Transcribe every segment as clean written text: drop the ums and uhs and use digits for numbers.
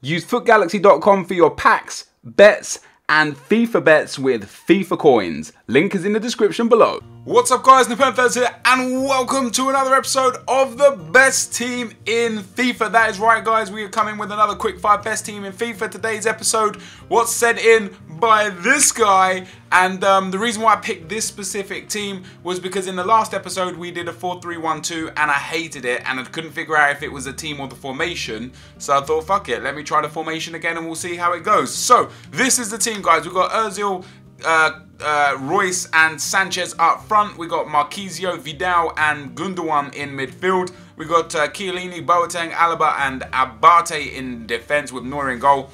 Use footgalaxy.com for your packs, bets, and FIFA bets with FIFA coins. Link is in the description below. What's up guys, NepentheZ here, and welcome to another episode of the best team in FIFA. That is right guys, we are coming with another quick 5 best team in FIFA. Today's episode was sent in by this guy, and the reason why I picked this specific team was because in the last episode we did a 4-3-1-2 and I hated it and I couldn't figure out if it was a team or the formation, so I thought fuck it, let me try the formation again and we'll see how it goes. So this is the team guys. We've got Ozil, Royce and Sanchez up front. We got Marquinhos, Vidal and Gundogan in midfield. We got Chiellini, Boateng, Alaba and Abate in defence with Neuer in goal.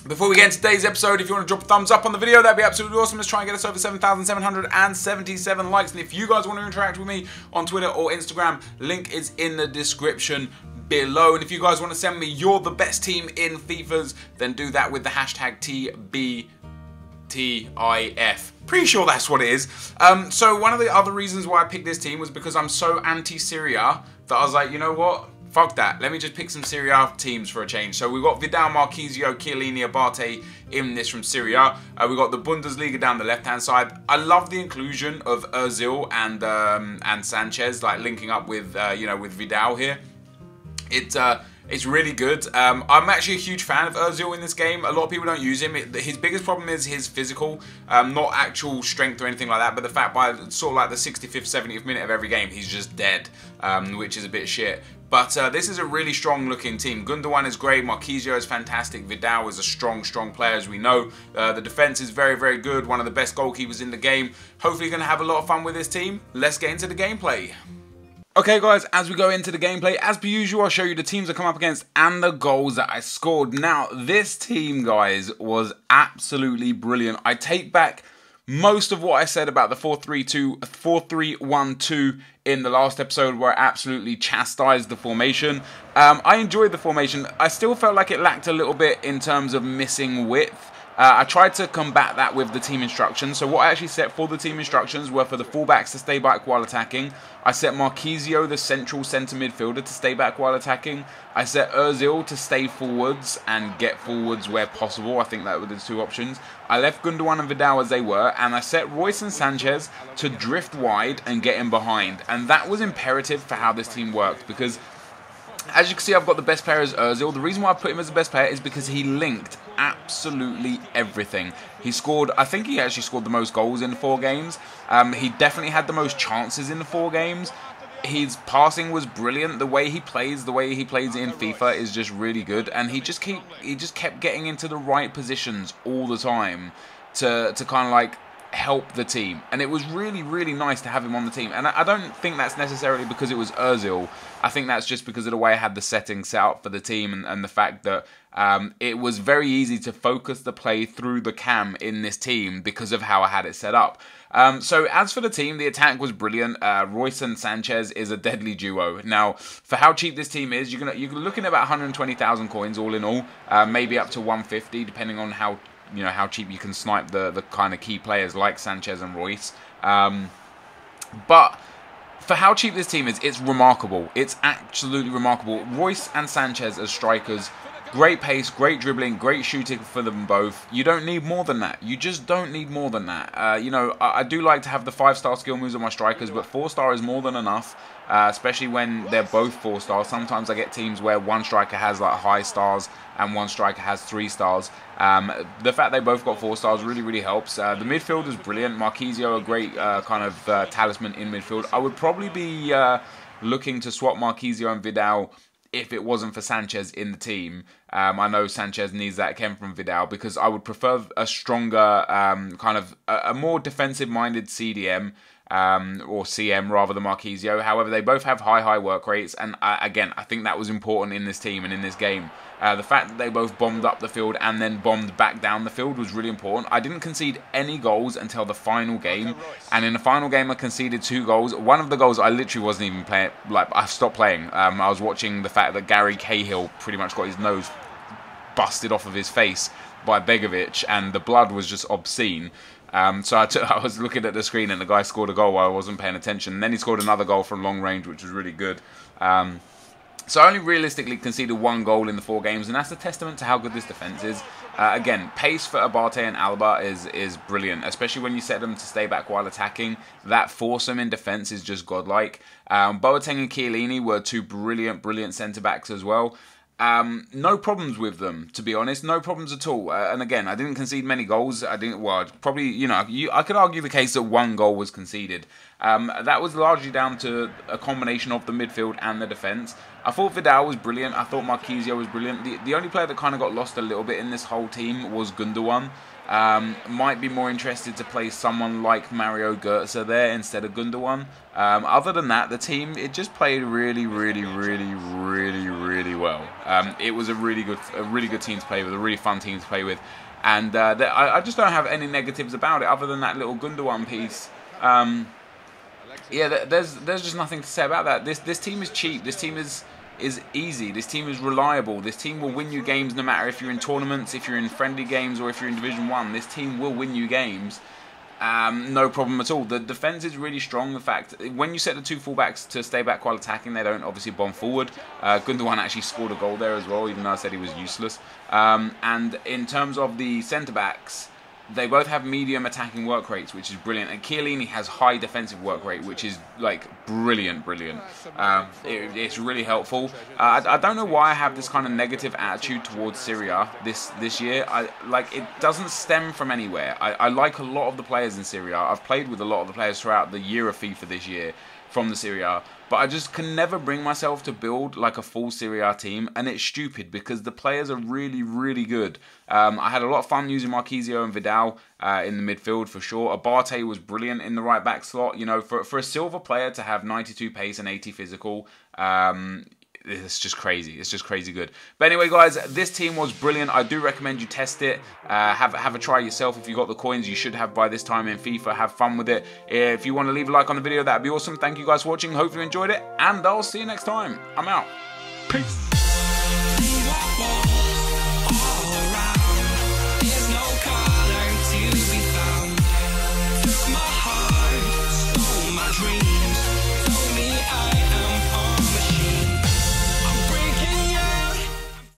Before we get into today's episode, if you want to drop a thumbs up on the video, that'd be absolutely awesome. Let's try and get us over 7,777 likes. And if you guys want to interact with me on Twitter or Instagram, link is in the description below. And if you guys want to send me you're the best team in FIFAs, then do that with the hashtag TBTIF. Pretty sure that's what it is. So one of the other reasons why I picked this team was because I'm so anti-Syria that I was like, you know what? Fuck that. Let me just pick some Serie A teams for a change. So we've got Vidal, Marquinhos, Chiellini, Abate in this from Serie A. We've got the Bundesliga down the left-hand side. I love the inclusion of Ozil and Sanchez, like linking up with you know, with Vidal here. It's really good. I'm actually a huge fan of Ozil in this game. A lot of people don't use him. His biggest problem is his physical, not actual strength or anything like that, but the fact by sort of like the 65th, 70th minute of every game, he's just dead, which is a bit shit. But this is a really strong looking team. Gundogan is great, Marquinhos is fantastic, Vidal is a strong player as we know. The defense is very good, one of the best goalkeepers in the game. Hopefully you're going to have a lot of fun with this team. Let's get into the gameplay. Okay guys, as we go into the gameplay, as per usual, I'll show you the teams I come up against and the goals that I scored. Now, this team, guys, was absolutely brilliant. I take back most of what I said about the 4-3-1-2 in the last episode where I absolutely chastised the formation. I enjoyed the formation. I still felt like it lacked a little bit in terms of missing width. I tried to combat that with the team instructions. So what I actually set for the team instructions were for the fullbacks to stay back while attacking. I set Marquinhos, the central centre midfielder, to stay back while attacking. I set Ozil to stay forwards and get forwards where possible. I think that were the two options. I left Gundogan and Vidal as they were, and I set Royce and Sanchez to drift wide and get in behind. And that was imperative for how this team worked, because as you can see, I've got the best player as Ozil. The reason why I put him as the best player is because he linked absolutely everything. He scored, I think he actually scored the most goals in the 4 games. He definitely had the most chances in the 4 games. His passing was brilliant. The way he plays in FIFA is just really good. And he just kept getting into the right positions all the time to kind of like help the team, and it was really nice to have him on the team. And I don't think that's necessarily because it was Ozil. I think that's just because of the way I had the settings set up for the team, and the fact that it was very easy to focus the play through the cam in this team because of how I had it set up. So as for the team, the attack was brilliant. Royce and Sanchez is a deadly duo. Now, for how cheap this team is, you're looking at about 120,000 coins all in all, maybe up to 150 depending on how cheap you can snipe the kind of key players like Sanchez and Royce. But for how cheap this team is, it's remarkable. It's absolutely remarkable. Royce and Sanchez as strikers, great pace, great dribbling, great shooting for them both. You don't need more than that. You just don't need more than that. You know, I do like to have the 5-star skill moves on my strikers, but 4-star is more than enough. Especially when they're both 4 stars. Sometimes I get teams where one striker has like high stars and one striker has 3 stars. The fact they both got 4 stars really helps. The midfield is brilliant. Marquinhos, a great kind of talisman in midfield. I would probably be looking to swap Marquinhos and Vidal if it wasn't for Sanchez in the team. I know Sanchez needs that chem from Vidal, because I would prefer a stronger, kind of a more defensive-minded CDM, or CM rather than Marquinhos. However, they both have high work rates, and again, I think that was important in this team and in this game. The fact that they both bombed up the field and then bombed back down the field was really important. I didn't concede any goals until the final game, and in the final game I conceded 2 goals. One of the goals I literally wasn't even playing, like I stopped playing. I was watching the fact that Gary Cahill pretty much got his nose busted off of his face by Begovic, and the blood was just obscene. So I was looking at the screen and the guy scored a goal while I wasn't paying attention. And then he scored another goal from long range, which was really good. So I only realistically conceded 1 goal in the 4 games, and that's a testament to how good this defence is. Again, pace for Abate and Alaba is brilliant, especially when you set them to stay back while attacking. That foursome in defence is just godlike. Boateng and Chiellini were 2 brilliant centre-backs as well. No problems with them, to be honest. No problems at all. And again, I didn't concede many goals. Probably, I could argue the case that 1 goal was conceded. That was largely down to a combination of the midfield and the defence. I thought Vidal was brilliant. I thought Marquisio was brilliant. The only player that kind of got lost a little bit in this whole team was Gundogan. Might be more interested to play someone like Mario Götze there instead of Gundogan. Other than that, the team, it just played really well. It was a really good team to play with, a really fun team to play with, and I just don't have any negatives about it other than that little Gundogan piece. Yeah, there's just nothing to say about that. This team is cheap. This team is easy. This team is reliable. This team will win you games no matter if you're in tournaments, if you're in friendly games, or if you're in Division 1. This team will win you games. No problem at all. The defence is really strong. The fact, when you set the 2 fullbacks to stay back while attacking, they don't obviously bomb forward. Gundogan actually scored a goal there as well, even though I said he was useless. And in terms of the centre-backs, they both have medium attacking work rates, which is brilliant. And Chiellini has high defensive work rate, which is like brilliant. It's really helpful. I don't know why I have this kind of negative attitude towards Serie A this year. It doesn't stem from anywhere. I like a lot of the players in Serie A. I've played with a lot of the players throughout the year of FIFA this year from the Serie A, but I just can never bring myself to build like a full Serie A team, and it's stupid because the players are really good. I had a lot of fun using Marquisio and Vidal in the midfield for sure. Abate was brilliant in the right back slot. You know, for a silver player to have 92 pace and 80 physical, it's just crazy. It's just crazy good. But anyway, guys, this team was brilliant. I do recommend you test it. Have a try yourself. If you got the coins, you should have by this time in FIFA. Have fun with it. If you want to leave a like on the video, that'd be awesome. Thank you guys for watching. Hopefully you enjoyed it, and I'll see you next time. I'm out. Peace.